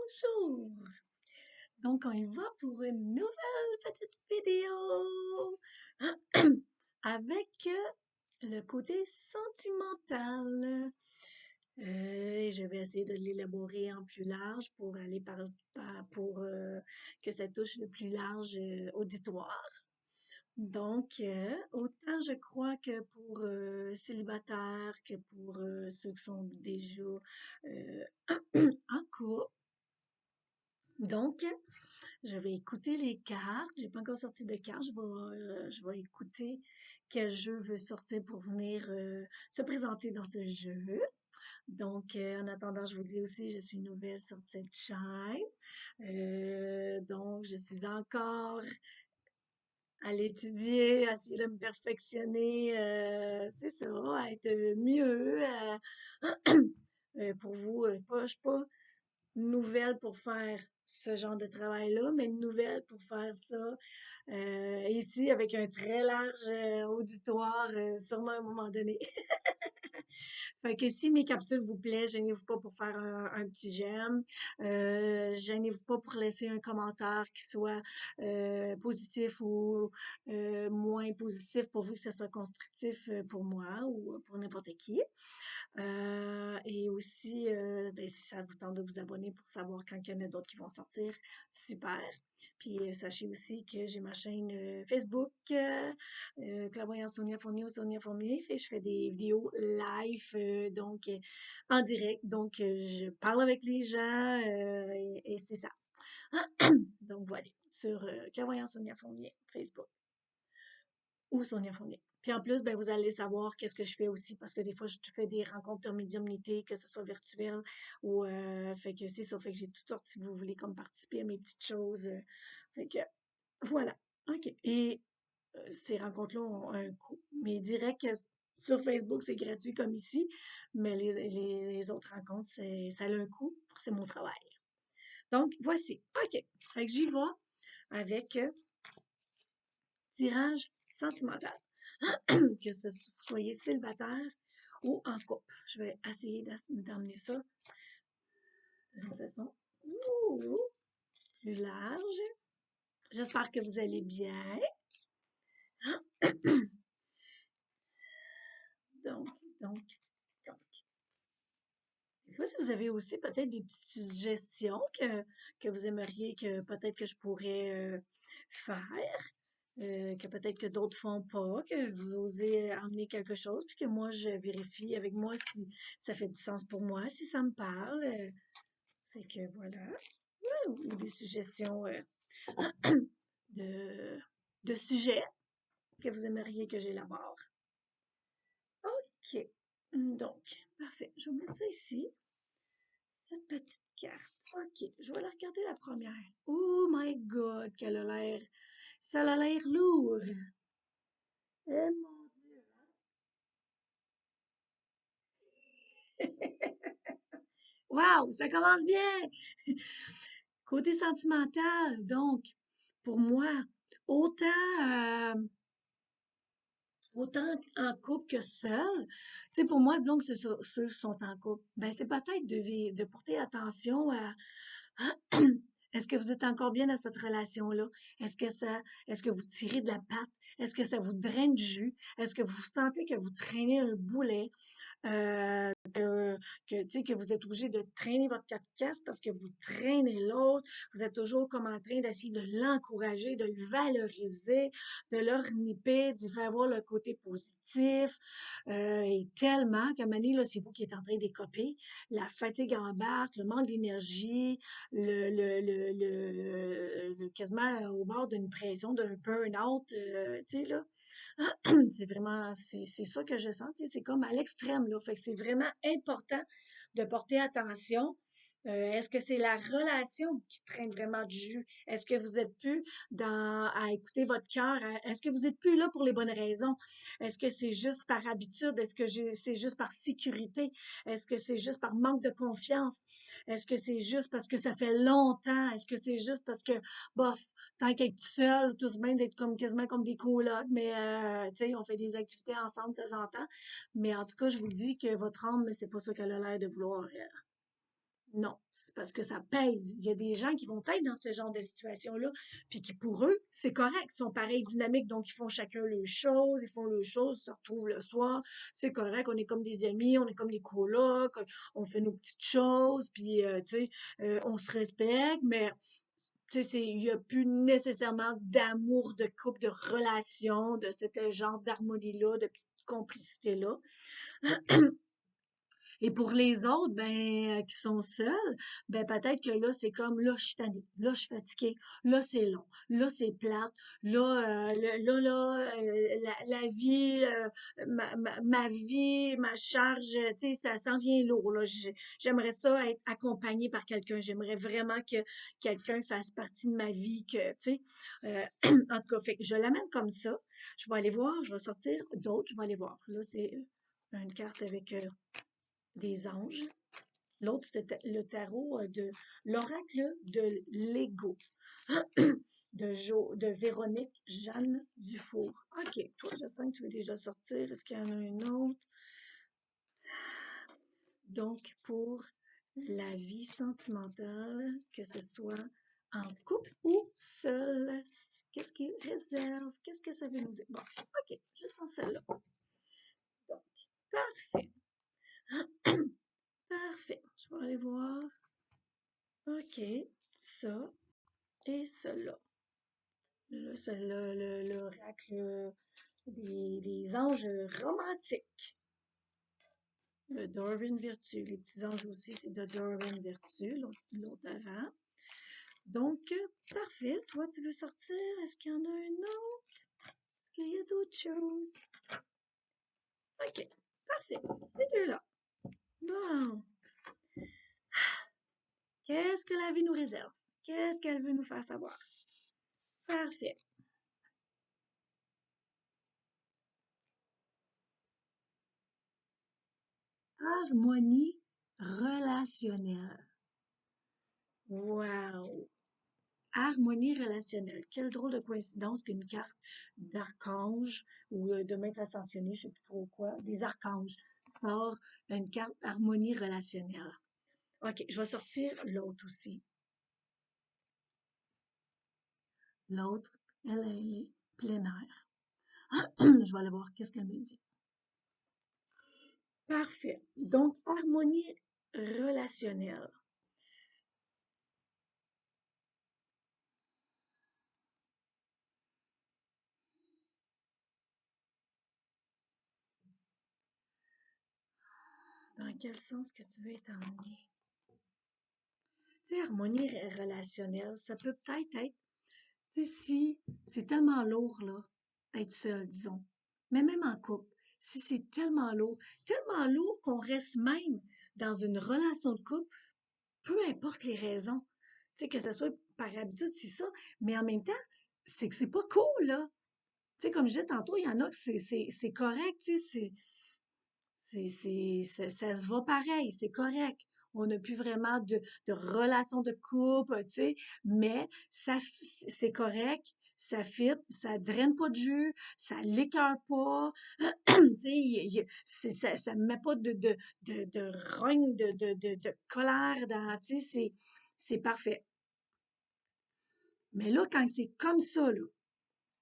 Bonjour! Donc, on y va pour une nouvelle petite vidéo avec le côté sentimental. Je vais essayer de l'élaborer en plus large pour aller pour que ça touche le plus large auditoire. Donc, autant je crois que pour célibataires que pour ceux qui sont déjà euh, en couple. Donc, je vais écouter les cartes. J'ai pas encore sorti de cartes. Je vais écouter quel jeu veut sortir pour venir se présenter dans ce jeu. Donc, en attendant, je vous dis aussi, je suis nouvelle sur cette chaîne. Donc, je suis encore à l'étudier, à essayer de me perfectionner. C'est ça, à être mieux. Pour vous, je suis pas nouvelle pour faire ce genre de travail-là, mais une nouvelle pour faire ça ici avec un très large auditoire, sûrement à un moment donné. Fait que si mes capsules vous plaisent, gênez-vous pas pour faire un petit j'aime. Gênez-vous pas pour laisser un commentaire qui soit positif ou moins positif pourvu que ce soit constructif pour moi ou pour n'importe qui. Et aussi, ben, si ça vous tente de vous abonner pour savoir quand il y en a d'autres qui vont sortir, super. Puis sachez aussi que j'ai ma chaîne Facebook, Clairvoyance Sonia Fournier ou Sonia Fournier. Je fais des vidéos live, donc en direct. Donc, je parle avec les gens et c'est ça. Donc, voilà, sur Clairvoyance Sonia Fournier, Facebook ou Sonia Fournier. Puis en plus, ben, vous allez savoir qu'est-ce que je fais aussi, parce que des fois, je fais des rencontres de médiumnité, que ce soit virtuel ou fait que c'est ça. Fait que j'ai toutes sortes si vous voulez comme participer à mes petites choses. Fait que voilà. OK. Et ces rencontres-là ont un coût. Mais direct que sur Facebook, c'est gratuit comme ici, mais les autres rencontres, ça a un coût. C'est mon travail. Donc, voici. OK. Fait que j'y vais avec tirage sentimental. Que vous soyez célibataire ou en couple. Je vais essayer d'amener ça de façon plus large. J'espère que vous allez bien. Donc, donc, donc. Des fois, si vous avez aussi peut-être des petites suggestions que vous aimeriez que peut-être que je pourrais faire, que peut-être que d'autres font pas, que vous osez emmener quelque chose, puis que moi, je vérifie avec moi si ça fait du sens pour moi, si ça me parle. Fait que voilà. Ou des suggestions de, de sujets que vous aimeriez que j'élabore. OK. Donc, parfait. Je vais mettre ça ici. Cette petite carte. OK. Je vais la regarder la première. Oh my God, qu'elle a l'air. Ça a l'air lourd. Eh mon Dieu. Wow, ça commence bien. Côté sentimental, donc, pour moi, autant euh, autant en couple que seul. Tu sais, pour moi, disons que ceux qui sont en couple, ben c'est peut-être de porter attention à est-ce que vous êtes encore bien dans cette relation-là? Est-ce que vous tirez de la patte? Est-ce que ça vous draine du jus? Est-ce que vous sentez que vous traînez un boulet? Tu sais, que vous êtes obligé de traîner votre quatre caisses parce que vous traînez l'autre. Vous êtes toujours comme en train d'essayer de l'encourager, de le valoriser, de le reniper, d'y faire voir le côté positif. Et tellement qu'à un moment donné, là, c'est vous qui êtes en train d'écoper. La fatigue embarque, le manque d'énergie, quasiment au bord d'une pression, d'un burn-out, tu sais, là. C'est vraiment, c'est ça que je sens, tu sais, c'est comme à l'extrême, là. Fait que c'est vraiment important de porter attention. Est-ce que c'est la relation qui traîne vraiment du jus? Est-ce que vous êtes plus à écouter votre cœur? Est-ce que vous êtes plus là pour les bonnes raisons? Est-ce que c'est juste par habitude? Est-ce que c'est juste par sécurité? Est-ce que c'est juste par manque de confiance? Est-ce que c'est juste parce que ça fait longtemps? Est-ce que c'est juste parce que, bof, tant qu'être seul, tout se bien d'être comme quasiment comme des colocs, mais tu sais, on fait des activités ensemble de temps en temps. Mais en tout cas, je vous dis que votre âme, c'est pas ça qu'elle a l'air de vouloir. Non, c'est parce que ça pèse. Il y a des gens qui vont être dans ce genre de situation-là, puis qui pour eux, c'est correct. Ils sont pareils dynamiques, donc ils font chacun leurs choses, ils font leurs choses, ils se retrouvent le soir. C'est correct, on est comme des amis, on est comme des colocs, on fait nos petites choses, puis tu sais, on se respecte, mais tu sais, il n'y a plus nécessairement d'amour, de couple, de relation, de ce genre d'harmonie-là, de petite complicité-là. Et pour les autres, ben, qui sont seuls, ben, peut-être que là, c'est comme, là, je suis tannée, là, je suis fatiguée, là, c'est long, là, c'est plate, là, la vie, ma vie, ma charge, tu sais, ça s'en vient lourd, là. J'aimerais ça être accompagnée par quelqu'un. J'aimerais vraiment que quelqu'un fasse partie de ma vie, que, tu sais, en tout cas, fait que je l'amène comme ça. Je vais aller voir, je vais sortir d'autres, je vais aller voir. Là, c'est une carte avec des anges. L'autre, c'était le tarot de l'oracle de l'ego de Véronique Jeanne Dufour. OK, toi, je sens que tu veux déjà sortir. Est-ce qu'il y en a une autre? Donc, pour la vie sentimentale, que ce soit en couple ou seul, qu'est-ce qu'il réserve? Qu'est-ce que ça veut nous dire? Bon, OK, juste en celle-là. Donc, parfait. Parfait. Je vais aller voir. OK, ça et cela. Là, c'est l'oracle des anges romantiques de Dorvin Virtue. Les petits anges aussi, c'est de Dorvin Virtue, l'autre avant. Donc, parfait. Toi, tu veux sortir? Est-ce qu'il y en a un autre? Est-ce qu'il y a d'autres choses? OK, parfait. C'est deux-là. Bon. Qu'est-ce que la vie nous réserve? Qu'est-ce qu'elle veut nous faire savoir? Parfait. Harmonie relationnelle. Wow! Harmonie relationnelle. Quelle drôle de coïncidence qu'une carte d'archange ou de maître ascensionné, je ne sais plus trop quoi, des archanges, sort une carte harmonie relationnelle. OK, je vais sortir l'autre aussi. L'autre, elle est plein air. Je vais aller voir qu'est-ce qu'elle me dit. Parfait. Donc, harmonie relationnelle. Dans quel sens que tu veux être emmené? Tu sais, harmonie relationnelle, ça peut peut-être être, tu sais, si c'est tellement lourd, là, d'être seul, disons, mais même en couple, si c'est tellement lourd qu'on reste même dans une relation de couple, peu importe les raisons, tu sais, que ce soit par habitude, c'est ça, mais en même temps, c'est que c'est pas cool, là. Tu sais, comme je disais tantôt, il y en a que c'est correct, tu sais, ça se va pareil, c'est correct. On n'a plus vraiment de relation de couple, tu sais, mais c'est correct, ça fit, ça draine pas de jus, ça l'écœure pas, tu sais, ça me met pas de rogne, de colère dans, tu sais, c'est parfait. Mais là, quand c'est comme ça, là,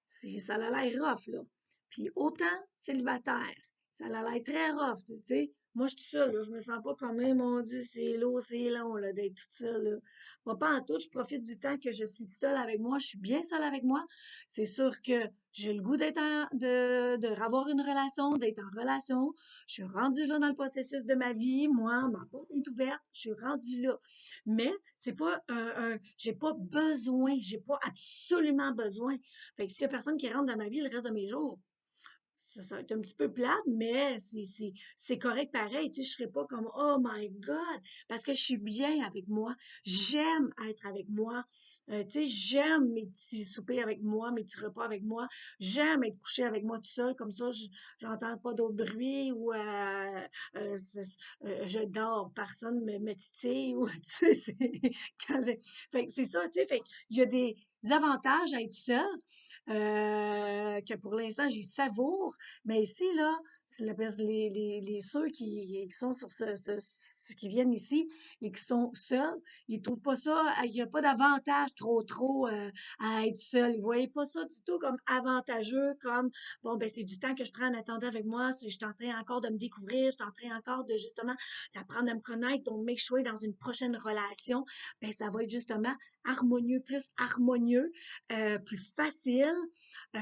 ça a l'air rough, là. Puis autant célibataire, ça a l'air très rough, tu sais. Moi, je suis seule, là, je me sens pas comme, eh, mon Dieu, c'est long, là, d'être toute seule, là. Moi, pas en tout, je profite du temps que je suis seule avec moi, je suis bien seule avec moi. C'est sûr que j'ai le goût de avoir une relation, d'être en relation. Je suis rendue là dans le processus de ma vie, moi, ma porte est ouverte, je suis rendue là. Mais c'est pas j'ai pas besoin, j'ai pas absolument besoin. Fait que s'il y a personne qui rentre dans ma vie le reste de mes jours, ça va être un petit peu plate, mais c'est correct pareil. Tu sais, je serais pas comme Oh my God, parce que je suis bien avec moi. J'aime être avec moi. Tu sais, j'aime mes petits soupers avec moi, mes petits repas avec moi. J'aime être couché avec moi tout seul, comme ça, j'entends pas d'autres bruits ou je dors, personne me titille ou tu sais, quand j'ai. Fait que c'est ça, tu sais, fait il y a des avantages à être seul que pour l'instant, j'y savoure. Mais ici, là, ceux qui sont sur qui viennent ici et qui sont seuls, ils trouvent pas ça, il y a pas d'avantage trop à être seul. Ils voyaient pas ça du tout comme avantageux, comme bon ben c'est du temps que je prends en attendant avec moi, je suis en train encore de me découvrir, je suis en train encore de justement d'apprendre à me connaître, donc make sure dans une prochaine relation, ben ça va être justement harmonieux, plus harmonieux, plus facile, tu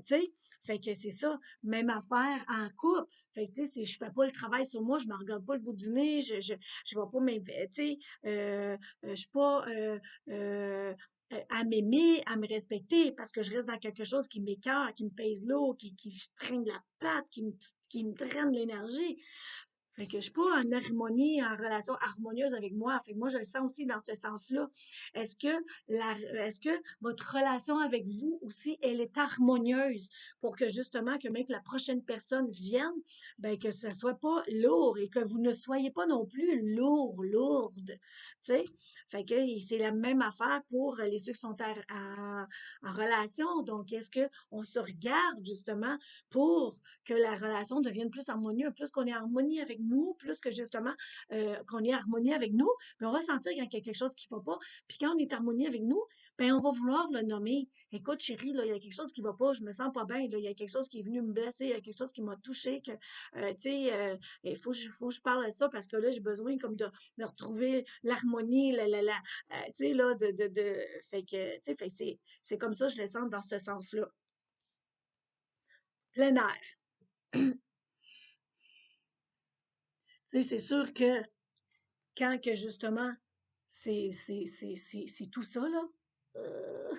sais. Fait que c'est ça, même affaire en couple. Fait que, tu sais, si je fais pas le travail sur moi, je me regarde pas le bout du nez, je vais pas m'investir, tu sais, je suis pas, à m'aimer, à me respecter, parce que je reste dans quelque chose qui m'écoeure, qui me pèse lourd, qui traîne la patte, qui me draine l'énergie. Fait que je suis pas en harmonie, en relation harmonieuse avec moi. Fait que moi, je le sens aussi dans ce sens-là. Est-ce que est-ce que votre relation avec vous aussi, elle est harmonieuse pour que justement, que même que la prochaine personne vienne, ben, que ce soit pas lourd et que vous ne soyez pas non plus lourde, tu sais? Fait que c'est la même affaire pour les ceux qui sont en relation. Donc, est-ce que on se regarde justement pour que la relation devienne plus harmonieuse, plus qu'on est en harmonie avec nous, plus que justement qu'on est harmonie avec nous, mais on va sentir qu'il y a quelque chose qui va pas. Puis quand on est harmonie avec nous, ben on va vouloir le nommer. Écoute, chérie, là, il y a quelque chose qui va pas, je me sens pas bien, là, il y a quelque chose qui est venu me blesser, il y a quelque chose qui m'a touché, que tu sais, il faut que je parle de ça parce que là, j'ai besoin comme de retrouver l'harmonie, tu sais, là, fait que, tu sais, fait que c'est comme ça, je le sens dans ce sens-là. Plein air. Tu sais, c'est sûr que quand que justement, c'est tout ça, là, euh,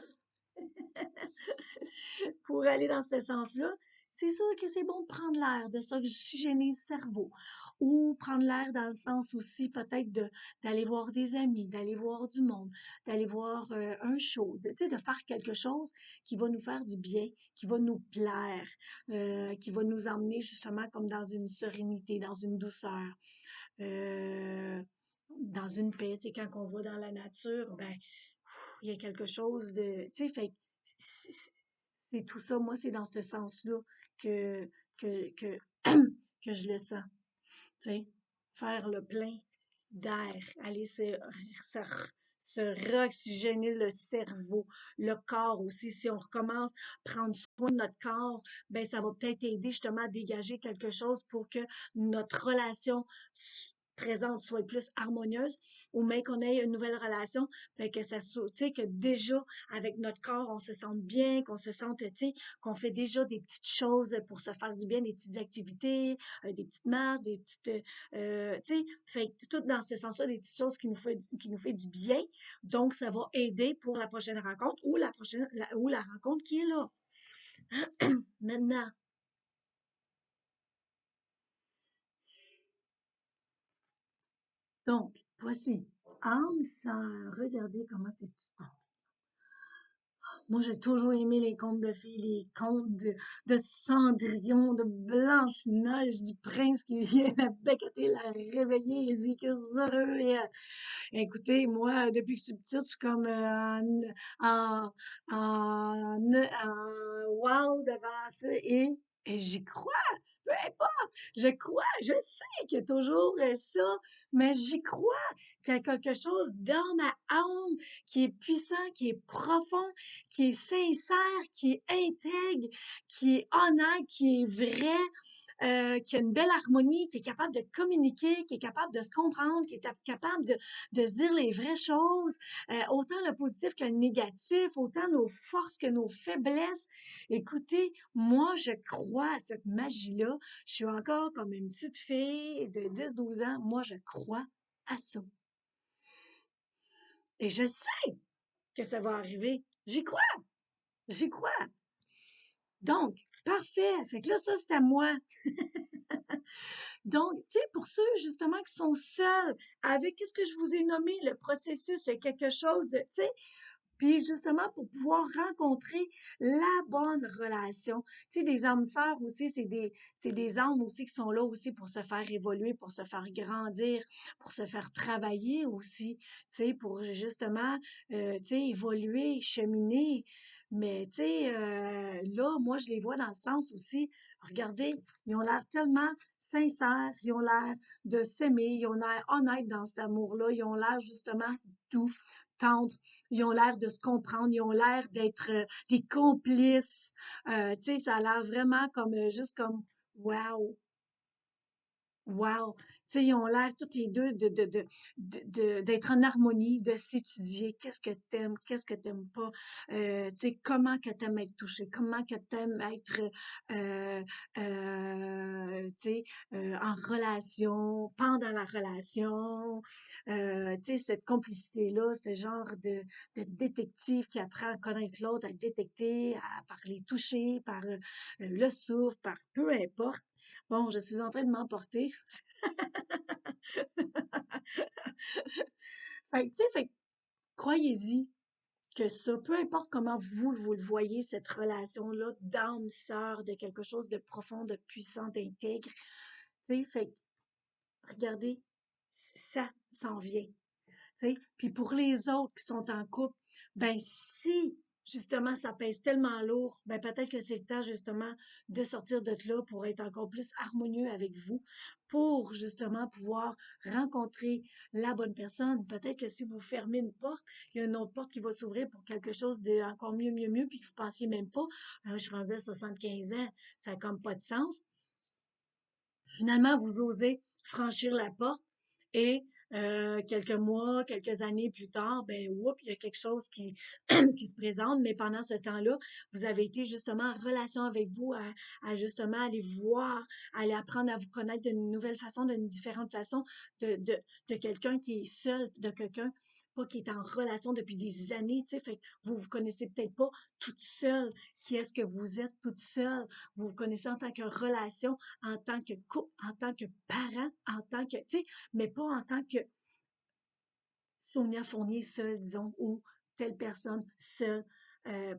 pour aller dans ce sens-là, c'est sûr que c'est bon de prendre l'air, de s'oxygéner le cerveau. Ou prendre l'air dans le sens aussi peut-être d'aller voir des amis, d'aller voir du monde, d'aller voir un show, tu sais, de faire quelque chose qui va nous faire du bien, qui va nous plaire, qui va nous emmener justement comme dans une sérénité, dans une douceur. euh, dans une paix, tu sais, quand on va dans la nature, ben, il y a quelque chose de, tu sais, fait que c'est tout ça, moi, c'est dans ce sens-là que, que, que je le sens, tu sais, faire le plein d'air, aller se, se réoxygéner le cerveau, le corps aussi. Si on recommence à prendre soin de notre corps, ben ça va peut-être aider justement à dégager quelque chose pour que notre relation présente soit plus harmonieuse ou même qu'on ait une nouvelle relation, ben que ça soit, tu sais, que déjà avec notre corps, on se sente bien, qu'on se sente, tu sais, qu'on fait déjà des petites choses pour se faire du bien, des petites activités, des petites marches, des petites, tu sais, fait tout dans ce sens-là, des petites choses qui nous fait du bien. Donc, ça va aider pour la prochaine rencontre ou ou la rencontre qui est là. Maintenant, donc, voici. Âme sœur, regardez comment c'est. Moi, j'ai toujours aimé les contes de fées, les contes de Cendrillon, de Blanche-Neige, du prince qui vient la becqueter, la réveiller, et lui qui est heureux. Écoutez, moi, depuis que je suis petite, je suis comme en wow devant ça et j'y crois. Peu importe, je crois, je sais qu'il y a toujours ça, mais j'y crois qu'il y a quelque chose dans ma âme qui est puissant, qui est profond, qui est sincère, qui est intègre, qui est honnête, qui est vrai, qui a une belle harmonie, qui est capable de communiquer, qui est capable de se comprendre, qui est capable de se dire les vraies choses, autant le positif que le négatif, autant nos forces que nos faiblesses. Écoutez, moi, je crois à cette magie-là. Je suis encore comme une petite fille de 10 12 ans. Moi, je crois à ça. Et je sais que ça va arriver. J'y crois. J'y crois. Donc, parfait. Fait que là, ça, c'est à moi. Donc, tu sais, pour ceux justement qui sont seuls, avec qu'est-ce que je vous ai nommé, le processus, il y a quelque chose de, tu sais, puis justement pour pouvoir rencontrer la bonne relation. Tu sais, des âmes sœurs aussi, c'est des âmes aussi qui sont là aussi pour se faire évoluer, pour se faire grandir, pour se faire travailler aussi, tu sais, pour justement, tu sais, évoluer, cheminer. Mais tu sais, là, moi, je les vois dans le sens aussi. Regardez, ils ont l'air tellement sincères, ils ont l'air de s'aimer, ils ont l'air honnêtes dans cet amour-là, ils ont l'air justement doux, tendres, ils ont l'air de se comprendre, ils ont l'air d'être des complices. Tu sais, ça a l'air vraiment comme juste comme wow, wow! Tu sais, ils ont l'air toutes les deux d'être en harmonie, de s'étudier. Qu'est-ce que t'aimes, qu'est-ce que t'aimes pas? Tu sais, comment que t'aimes être touché, comment que t'aimes être, euh, tu sais, en relation, pendant la relation. Tu sais, cette complicité-là, ce genre de détective qui apprend à connaître l'autre, à le détecter, par les toucher, par le souffle, par peu importe. Bon, je suis en train de m'emporter. Fait que, tu sais, croyez-y que ça, peu importe comment vous le voyez, cette relation-là d'âme sœur, de quelque chose de profond, de puissant, d'intègre, tu sais, fait que, regardez, ça s'en vient. Tu sais. Puis pour les autres qui sont en couple, ben si justement ça pèse tellement lourd, ben peut-être que c'est le temps justement de sortir de là pour être encore plus harmonieux avec vous, pour justement pouvoir rencontrer la bonne personne. Peut-être que si vous fermez une porte, il y a une autre porte qui va s'ouvrir pour quelque chose de encore mieux, mieux, mieux, puis que vous pensiez même pas. Ah, je suis rendue à 75 ans, ça n'a comme pas de sens. Finalement, vous osez franchir la porte et quelques mois, quelques années plus tard, ben, oups, il y a quelque chose qui, qui se présente, mais pendant ce temps-là, vous avez été justement en relation avec vous, à justement aller voir, à aller apprendre à vous connaître d'une nouvelle façon, d'une différente façon, de, de, de quelqu'un qui est seul, de quelqu'un pas qui est en relation depuis des années, tu sais, fait que vous vous connaissez peut-être pas toute seule, qui est-ce que vous êtes toute seule, vous vous connaissez en tant que relation, en tant que couple, en tant que parent, en tant que, tu sais, mais pas en tant que Sonia Fournier seule, disons, ou telle personne seule, euh,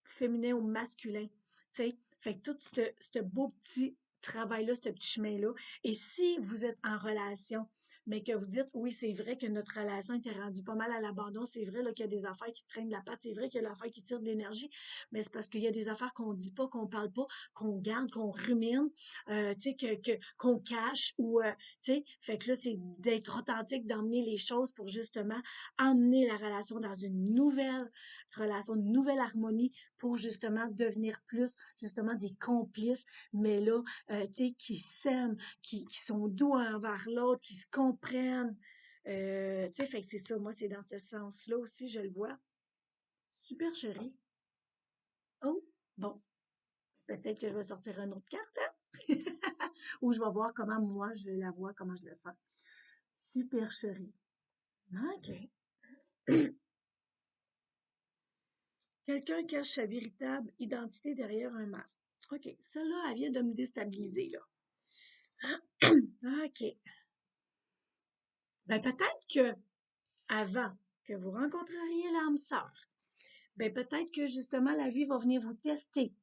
féminin ou masculin. Tu sais, fait que tout ce beau petit travail-là, ce petit chemin-là. Et si vous êtes en relation, mais que vous dites, oui, c'est vrai que notre relation était rendue pas mal à l'abandon, c'est vrai là, qu'il y a des affaires qui traînent de la patte, c'est vrai qu'il y a des affaires qui tirent de l'énergie, mais c'est parce qu'il y a des affaires qu'on dit pas, qu'on parle pas, qu'on garde, qu'on rumine, tu sais, qu'on cache, ou, tu sais, fait que là, c'est d'être authentique, d'emmener les choses pour justement emmener la relation dans une nouvelle relation, une nouvelle harmonie pour justement devenir plus, justement, des complices, mais là, tu sais, qui s'aiment, qui sont doux envers l'autre, qui se comprennent. Tu sais, fait que c'est ça, moi, c'est dans ce sens-là aussi, je le vois. Super chérie. Oh, bon, peut-être que je vais sortir une autre carte, hein? Ou je vais voir comment moi je la vois, comment je la sens. Super chérie. OK. Quelqu'un cache sa véritable identité derrière un masque. OK. Celle-là, elle vient de me déstabiliser, là. OK. Ben, peut-être que avant que vous rencontreriez l'âme sœur, ben, peut-être que justement la vie va venir vous tester.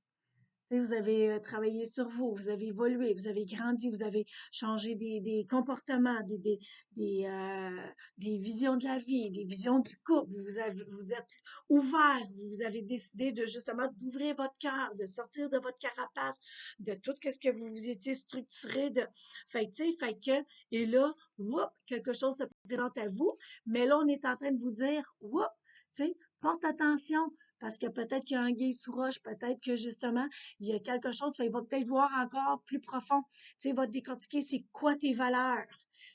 Tu sais, vous avez travaillé sur vous, vous avez évolué, vous avez grandi, vous avez changé des comportements, des visions de la vie, des visions du couple. Vous êtes ouvert, vous avez décidé de justement d'ouvrir votre cœur, de sortir de votre carapace, de tout ce que vous étiez structuré de. Fait que, tu sais, fait que, et là, whoop, quelque chose se présente à vous, mais là, on est en train de vous dire, whoop, tu sais, porte attention, parce que peut-être qu'il y a un guet sous roche, peut-être que justement, il y a quelque chose, il va peut-être voir encore plus profond. Tu sais, il va te décortiquer, c'est quoi tes valeurs?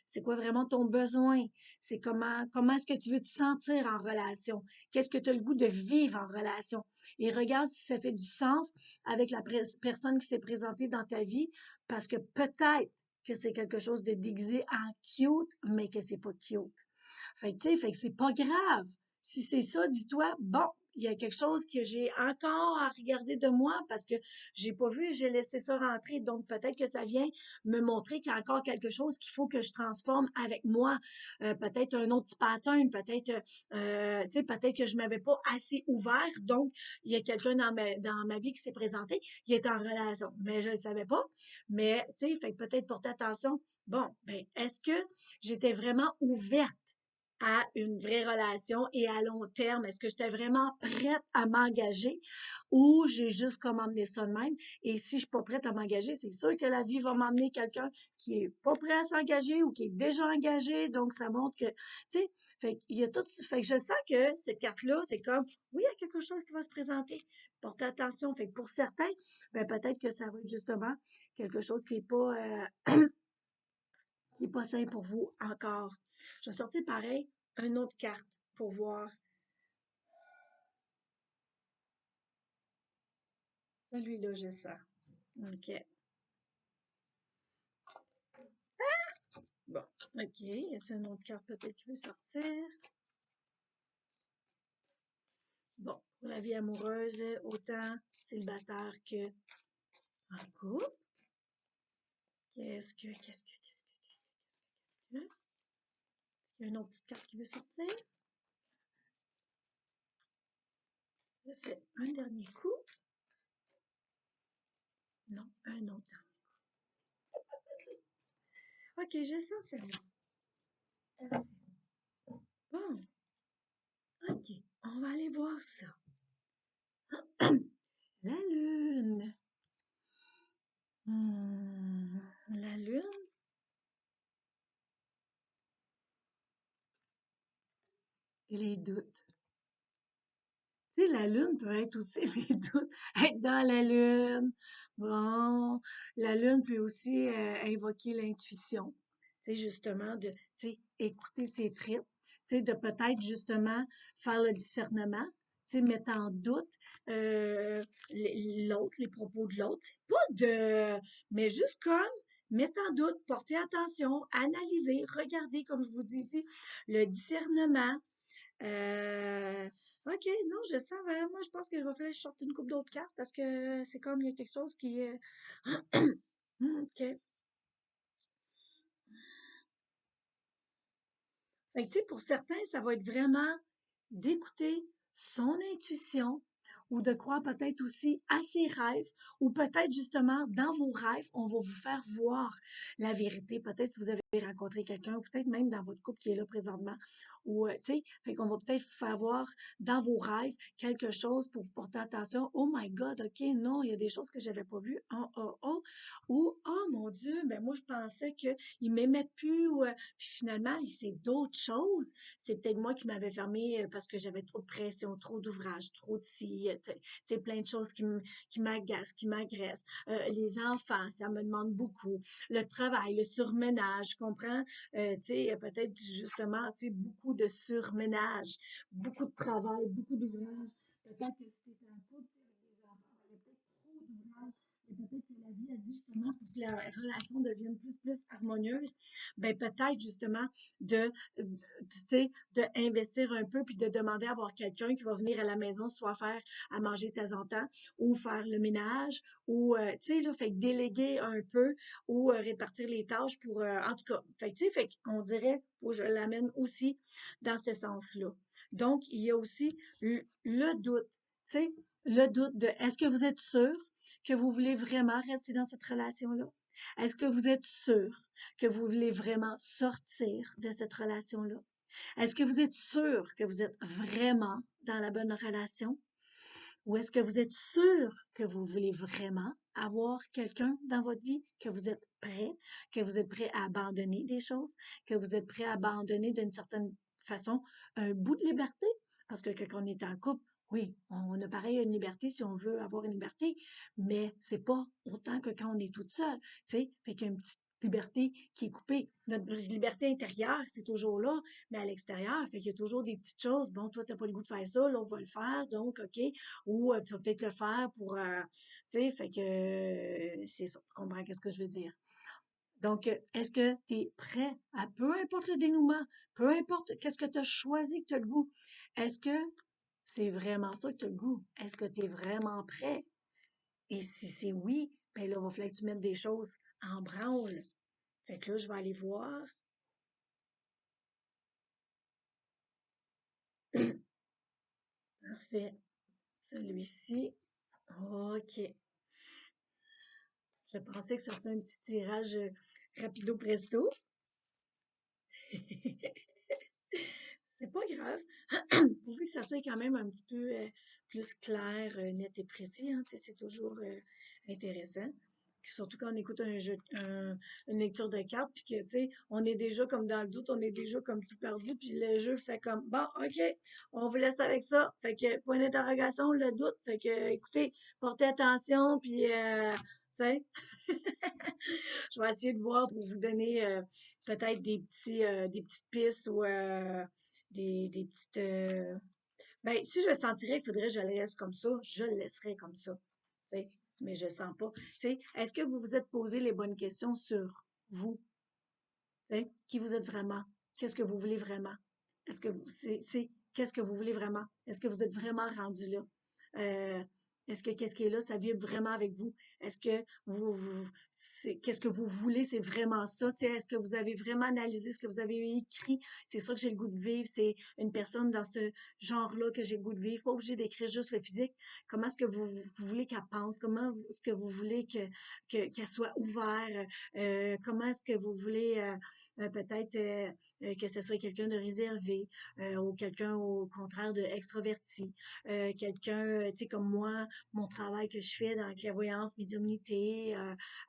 C'est quoi vraiment ton besoin? C'est comment est-ce que tu veux te sentir en relation? Qu'est-ce que tu as le goût de vivre en relation? Et regarde si ça fait du sens avec la personne qui s'est présentée dans ta vie, parce que peut-être que c'est quelque chose de déguisé en cute, mais que c'est pas cute. Fait que, tu sais, fait que c'est pas grave. Si c'est ça, dis-toi, bon, il y a quelque chose que j'ai encore à regarder de moi parce que j'ai pas vu, j'ai laissé ça rentrer. Donc, peut-être que ça vient me montrer qu'il y a encore quelque chose qu'il faut que je transforme avec moi. Peut-être un autre petit pattern, peut-être, tu sais, peut-être que je m'avais pas assez ouvert. Donc, il y a quelqu'un dans ma vie qui s'est présenté, il est en relation. Mais je le savais pas. Mais, tu sais, fait que peut-être porter attention. Bon, ben, est-ce que j'étais vraiment ouverte à une vraie relation et à long terme? Est-ce que j'étais vraiment prête à m'engager ou j'ai juste comme emmené ça de même? Et si je suis pas prête à m'engager, c'est sûr que la vie va m'emmener quelqu'un qui est pas prêt à s'engager ou qui est déjà engagé. Donc, ça montre que, tu sais, fait qu'il y a tout, fait que je sens que cette carte-là, c'est comme, oui, il y a quelque chose qui va se présenter. Portez attention. Fait que pour certains, ben, peut-être que ça va être justement quelque chose qui est pas sain pour vous encore. Je vais sortir pareil, une autre carte pour voir. Celui-là, j'ai ça. OK. Bon. OK. Y a-t-il une autre carte peut-être qui veut sortir? Bon. Pour la vie amoureuse, autant célibataire que en couple. Qu'est-ce que. Il y a une autre petite carte qui veut sortir. Là, c'est un dernier coup. Non, un autre. OK, j'ai ça, celle-là. Bon. OK. On va aller voir ça. La lune. La lune et les doutes. Tu sais, la lune peut être aussi les doutes, être dans la lune. Bon, la lune peut aussi invoquer l'intuition. Tu sais, justement, de, tu sais, écouter ses tripes. Tu sais, de peut-être justement faire le discernement. Tu sais, mettre en doute l'autre, les propos de l'autre. C'est pas de, mais juste comme mettre en doute, porter attention, analyser, regarder, comme je vous dis, tu sais, le discernement. OK, non, je sens vraiment, je pense que je vais faire, je sorte une coupe d'autres cartes parce que c'est comme il y a quelque chose qui est. OK. Fait que, tu sais, pour certains, ça va être vraiment d'écouter son intuition ou de croire peut-être aussi à ses rêves ou peut-être justement dans vos rêves, on va vous faire voir la vérité. Peut-être si vous avez rencontré quelqu'un ou peut-être même dans votre couple qui est là présentement ou, tu sais, fait qu'on va peut-être vous faire voir dans vos rêves quelque chose pour vous porter attention. Oh my God, OK, non, il y a des choses que j'avais pas vues. Oh, oh, oh. Ou, oh mon Dieu, ben moi, je pensais qu'il m'aimait plus ou, puis finalement, c'est d'autres choses. C'est peut-être moi qui m'avais fermé parce que j'avais trop de pression, trop d'ouvrages, trop de ci, tu sais, plein de choses qui m'agacent, qui m'agressent. Les enfants, ça me demande beaucoup. Le travail, le surménage, comprends? Tu sais, peut-être justement, tu sais, beaucoup de surménage, beaucoup de travail, beaucoup d'ouvrages. Peut-être que si c'est un couple, tu sais, avec des enfants, ben, il y a peut-être trop d'ouvrages. Et peut-être que la vie a dit justement pour que la relation devienne plus harmonieuse, ben peut-être justement de, tu sais, de investir un peu puis de demander à avoir quelqu'un qui va venir à la maison, soit faire à manger de temps en temps ou faire le ménage ou, tu sais, là, fait que déléguer un peu ou répartir les tâches pour, en tout cas, fait que, tu sais, fait qu'on dirait, faut que je l'amène aussi dans ce sens-là. Donc, il y a aussi le doute, tu sais, le doute de est-ce que vous êtes sûr que vous voulez vraiment rester dans cette relation-là? Est-ce que vous êtes sûr que vous voulez vraiment sortir de cette relation-là? Est-ce que vous êtes sûr que vous êtes vraiment dans la bonne relation? Ou est-ce que vous êtes sûr que vous voulez vraiment avoir quelqu'un dans votre vie, que vous êtes prêt à abandonner des choses, que vous êtes prêt à abandonner d'une certaine façon un bout de liberté? Parce que quand on est en couple, oui, on a pareil une liberté si on veut avoir une liberté, mais c'est pas autant que quand on est toute seule, tu sais, fait qu'il y a une petite liberté qui est coupée. Notre liberté intérieure, c'est toujours là, mais à l'extérieur, fait qu'il y a toujours des petites choses. Bon, toi, t'as pas le goût de faire ça, l'autre va le faire, donc, OK. Ou tu vas peut-être le faire pour, tu sais, fait que c'est ça, tu comprends qu'est-ce que je veux dire. Donc, est-ce que tu es prêt à, peu importe le dénouement, peu importe qu'est-ce que tu as choisi que tu as le goût, est-ce que c'est vraiment ça que tu as le goût? Est-ce que tu es vraiment prêt? Et si c'est oui, ben là, il va falloir que tu mettes des choses en branle. Fait que là, je vais aller voir. Parfait. Celui-ci. OK. Je pensais que ça serait un petit tirage rapido presto. preuve, pourvu que ça soit quand même un petit peu plus clair, net et précis, hein, tu sais, c'est toujours intéressant. Surtout quand on écoute une lecture de cartes, puis que, tu sais, on est déjà comme dans le doute, on est déjà comme tout perdu, puis le jeu fait comme, bon, OK, on vous laisse avec ça. Fait que, point d'interrogation, le doute. Fait que, écoutez, portez attention, puis, tu sais, je vais essayer de voir pour vous donner peut-être des petites pistes ou des petites. Ben, si je sentirais qu'il faudrait que je le laisse comme ça, je le laisserais comme ça. Tu sais, mais je sens pas. Tu sais, est-ce que vous vous êtes posé les bonnes questions sur vous? Tu sais, qui vous êtes vraiment? Qu'est-ce que vous voulez vraiment? Est-ce que qu'est-ce que vous voulez vraiment? Est-ce que vous êtes vraiment rendu là? Euh, est-ce que qu'est-ce qui est là, ça vibre vraiment avec vous? Est-ce que qu'est-ce que vous voulez, c'est vraiment ça? Tu sais, est-ce que vous avez vraiment analysé ce que vous avez écrit? C'est ça que j'ai le goût de vivre. C'est une personne dans ce genre-là que j'ai le goût de vivre. Pas obligé d'écrire juste le physique. Comment est-ce que vous voulez qu'elle pense? Comment est-ce que vous voulez qu'elle soit ouverte? Comment est-ce que vous voulez peut-être que ce soit quelqu'un de réservé ou quelqu'un au contraire de extraverti, quelqu'un, tu sais, comme moi, mon travail que je fais dans la clairvoyance, médiumnité,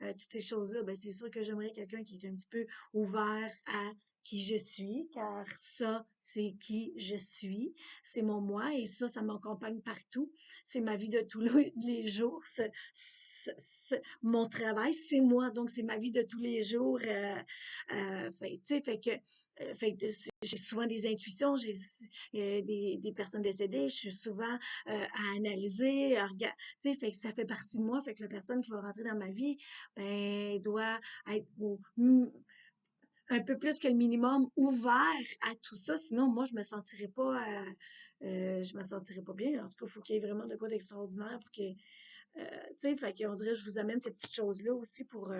toutes ces choses-là, ben c'est sûr que j'aimerais quelqu'un qui est un petit peu ouvert à qui je suis, car ça, c'est qui je suis, c'est mon moi et ça m'accompagne partout. C'est ma vie de tous les jours. Mon travail, c'est moi, donc c'est ma vie de tous les jours. Tu sais, j'ai souvent des intuitions, j'ai des personnes décédées, je suis souvent à analyser, à regarder, tu sais, fait que ça fait partie de moi, fait que la personne qui va rentrer dans ma vie, ben, doit être un peu plus que le minimum ouvert à tout ça, sinon moi je me sentirais pas bien. En tout cas, il faut qu'il y ait vraiment de quoi d'extraordinaire pour que, tu sais, fait qu'on dirait, je vous amène ces petites choses-là aussi pour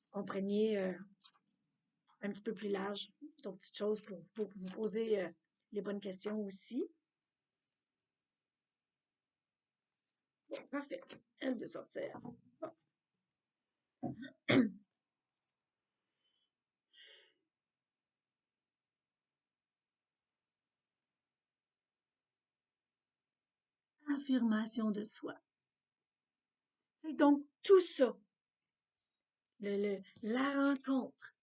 compreniez un petit peu plus large, d'autres petites choses pour vous poser les bonnes questions aussi. Bon, parfait. Elle veut sortir. Bon. Affirmation de soi. C'est donc tout ça, la rencontre,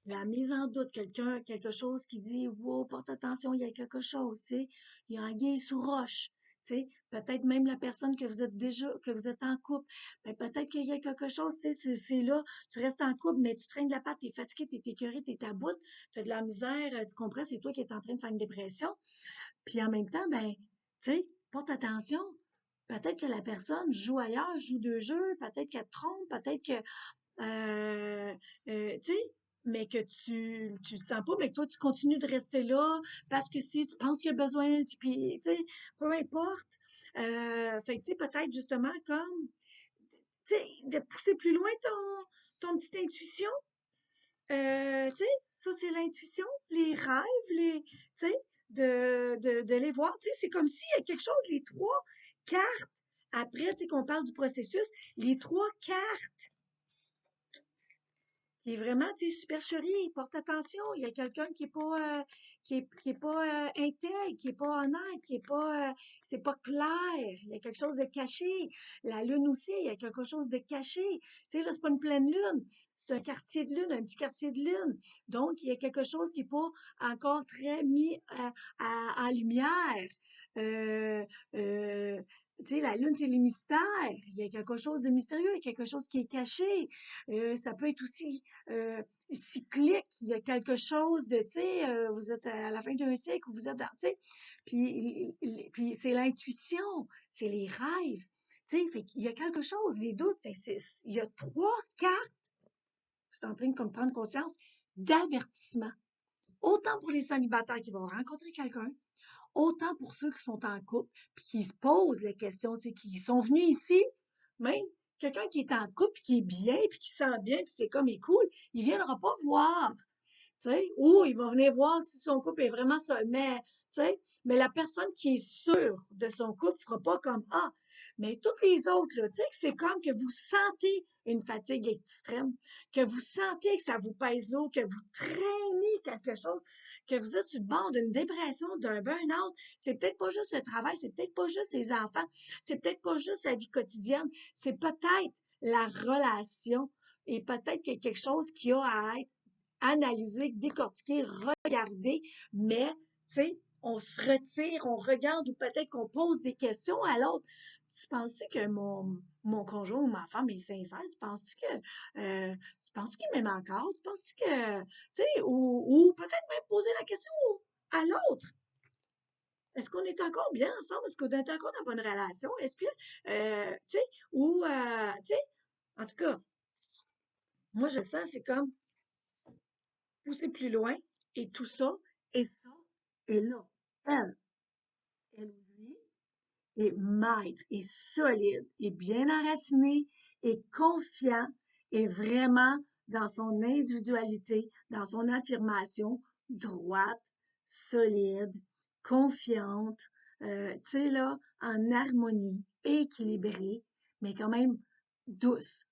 la mise en doute, quelque chose qui dit, wow, porte attention, il y a quelque chose, tu sais, il y a anguille sous roche, tu sais, peut-être même la personne que vous êtes en couple, ben, peut-être qu'il y a quelque chose, tu sais, c'est là, tu restes en couple, mais tu traînes de la patte, t'es fatigué, t'es écœuré, t'es à bout, t'as de la misère, tu comprends, c'est toi qui es en train de faire une dépression, puis en même temps, ben, tu sais, porte attention, peut-être que la personne joue ailleurs, joue deux jeux, peut-être qu'elle te trompe, peut-être que tu sais, mais que tu le sens pas, mais que toi, tu continues de rester là parce que si tu penses qu'il y a besoin, puis, tu sais, peu importe. Fait que, tu sais, peut-être justement comme, tu sais, de pousser plus loin ton petite intuition. Tu sais, ça, c'est l'intuition, les rêves, tu sais, de les voir. Tu sais, c'est comme s'il y a quelque chose, les trois cartes, après, tu sais, qu'on parle du processus, les trois cartes qui est vraiment, tu sais, supercherie, porte attention, il y a quelqu'un qui est pas, qui est pas intègre, qui est pas honnête, qui est pas, c'est pas clair, il y a quelque chose de caché. La lune aussi, il y a quelque chose de caché. Tu sais, là, c'est pas une pleine lune, c'est un quartier de lune, un petit quartier de lune. Donc, il y a quelque chose qui est pas encore très mis en lumière. Euh, euh, tu sais, la lune, c'est les mystères. Il y a quelque chose de mystérieux, il y a quelque chose qui est caché. Ça peut être aussi cyclique. Il y a quelque chose de, tu sais, vous êtes à la fin d'un cycle, vous êtes dans, tu sais, puis c'est l'intuition, c'est les rêves. Tu sais, fait qu'il y a quelque chose, les doutes. Il y a trois cartes, je suis en train de comme prendre conscience, d'avertissement. Autant pour les célibataires qui vont rencontrer quelqu'un, autant pour ceux qui sont en couple, puis qui se posent les questions, tu sais, qui sont venus ici, même quelqu'un qui est en couple, qui est bien, puis qui sent bien, puis c'est comme il est cool, il viendra pas voir, tu sais, ou il va venir voir si son couple est vraiment seul, mais, tu sais, mais la personne qui est sûre de son couple fera pas comme, ah, Mais toutes les autres, là, tu sais, que c'est comme que vous sentez une fatigue extrême, que vous sentez que ça vous pèse lourd, que vous traînez quelque chose, que vous êtes sur le bord d'une dépression, d'un burn-out. C'est peut-être pas juste le travail, c'est peut-être pas juste les enfants, c'est peut-être pas juste la vie quotidienne, c'est peut-être la relation et peut-être qu'il y a quelque chose qui a à être analysé, décortiqué, regardé, mais, tu sais, on se retire, on regarde ou peut-être qu'on pose des questions à l'autre. Tu penses-tu que mon conjoint ou ma femme est sincère? Tu penses-tu qu'il m'aime encore? Tu penses-tu que, tu sais, ou peut-être même poser la question à l'autre. Est-ce qu'on est encore bien ensemble? Est-ce qu'on est encore dans une bonne relation? Est-ce que, tu sais, tu sais, en tout cas, moi, je sens, c'est comme pousser plus loin et tout ça, et ça, et là, elle, elle ou lui, est maître, est solide, est bien enraciné, est confiant, est vraiment dans son individualité, dans son affirmation, droite, solide, confiante, tu sais, là, en harmonie, équilibrée, mais quand même douce.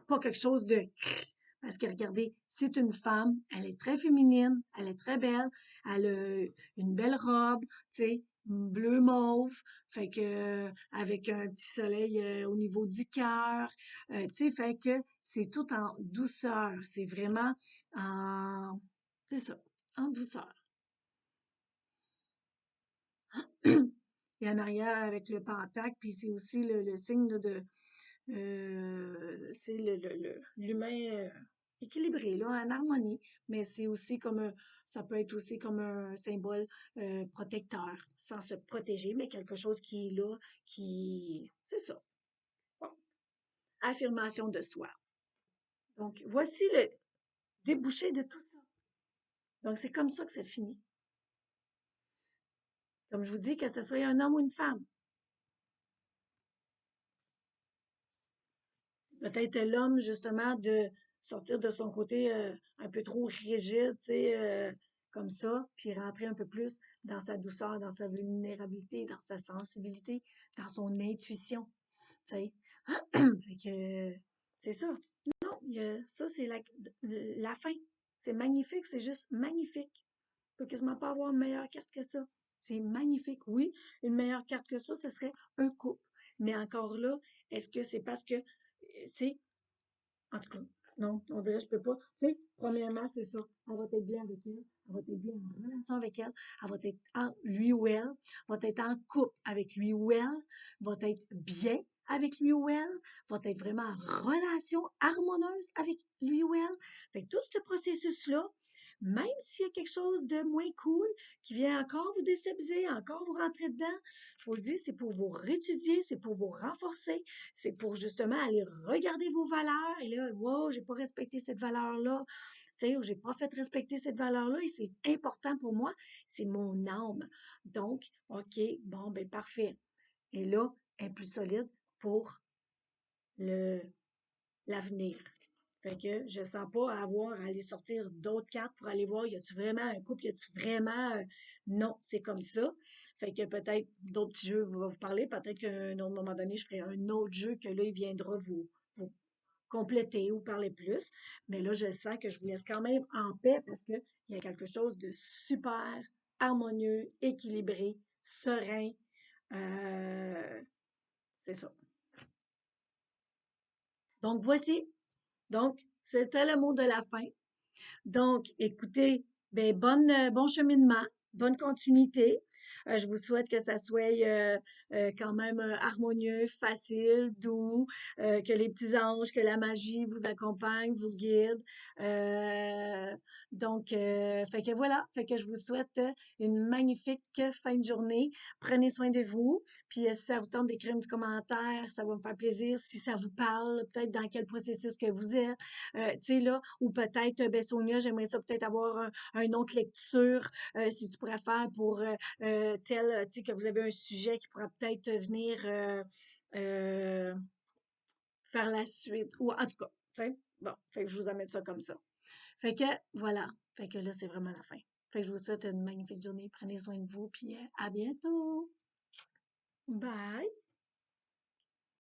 Pas quelque chose de parce que regardez, c'est une femme, elle est très féminine, elle est très belle, elle a une belle robe, tu sais, bleu mauve, fait que avec un petit soleil au niveau du cœur, tu sais, fait que c'est tout en douceur, c'est vraiment en, c'est ça, en douceur. Et en arrière avec le pentacle, puis c'est aussi le signe là, de tu sais, l'humain équilibré, là, en harmonie, mais c'est aussi comme ça peut être aussi comme un symbole protecteur, sans se protéger, mais quelque chose qui est là, c'est ça. Bon. Affirmation de soi. Donc, voici le débouché de tout ça. Donc, c'est comme ça que ça finit. Comme je vous dis, que ce soit un homme ou une femme. Peut-être l'homme, justement, de sortir de son côté un peu trop rigide, tu sais, comme ça, puis rentrer un peu plus dans sa douceur, dans sa vulnérabilité, dans sa sensibilité, dans son intuition, tu sais. Fait que, c'est ça. Non, ça, c'est la fin. C'est magnifique, c'est juste magnifique. On peut quasiment pas avoir une meilleure carte que ça. C'est magnifique. Oui, une meilleure carte que ça, ce serait un couple. Mais encore là, est-ce que c'est parce que c'est, en tout cas, non, on dirait que je peux pas. Tu sais, premièrement, c'est ça. Elle va être bien avec elle. Elle va être bien en relation avec elle. Elle va être lui ou elle. Va être en couple avec lui ou elle. Va être bien avec lui ou elle. Va être vraiment en relation harmonieuse avec lui ou elle. Fait que tout ce processus-là, même s'il y a quelque chose de moins cool qui vient encore vous déstabiliser, encore vous rentrer dedans, je vous le dis, c'est pour vous réétudier, c'est pour vous renforcer, c'est pour justement aller regarder vos valeurs et là, wow, j'ai pas respecté cette valeur-là, tu sais, ou j'ai pas fait respecter cette valeur-là et c'est important pour moi, c'est mon âme. Donc, OK, bon, ben parfait. Et là, elle est plus solide pour le l'avenir. Fait que je sens pas avoir à aller sortir d'autres cartes pour aller voir, y a-tu vraiment un couple, y a-tu vraiment, non, c'est comme ça. Fait que peut-être d'autres petits jeux vont vous parler, peut-être qu'à un autre moment donné, je ferai un autre jeu que là, il viendra vous compléter ou parler plus. Mais là, je sens que je vous laisse quand même en paix parce que il y a quelque chose de super harmonieux, équilibré, serein. Euh, c'est ça. Donc voici. Donc, c'était le mot de la fin. Donc, écoutez, ben, bon cheminement, bonne continuité. Je vous souhaite que ça soit quand même harmonieux, facile, doux, que les petits anges, que la magie vous accompagne, vous guide. Euh, fait que voilà, fait que je vous souhaite une magnifique fin de journée. Prenez soin de vous. Puis si ça vous tente d'écrire un petit commentaire, ça va me faire plaisir. Si ça vous parle, peut-être dans quel processus que vous êtes. Tu sais, là, ou peut-être, ben, Sonia, j'aimerais ça peut-être avoir un autre lecture, si tu pourrais faire pour tel, tu sais, que vous avez un sujet qui pourra peut-être venir euh, faire la suite, ou en tout cas, tu sais, bon, fait que je vous amène ça comme ça. Fait que, voilà, fait que là, c'est vraiment la fin. Fait que je vous souhaite une magnifique journée, prenez soin de vous, puis à bientôt! Bye!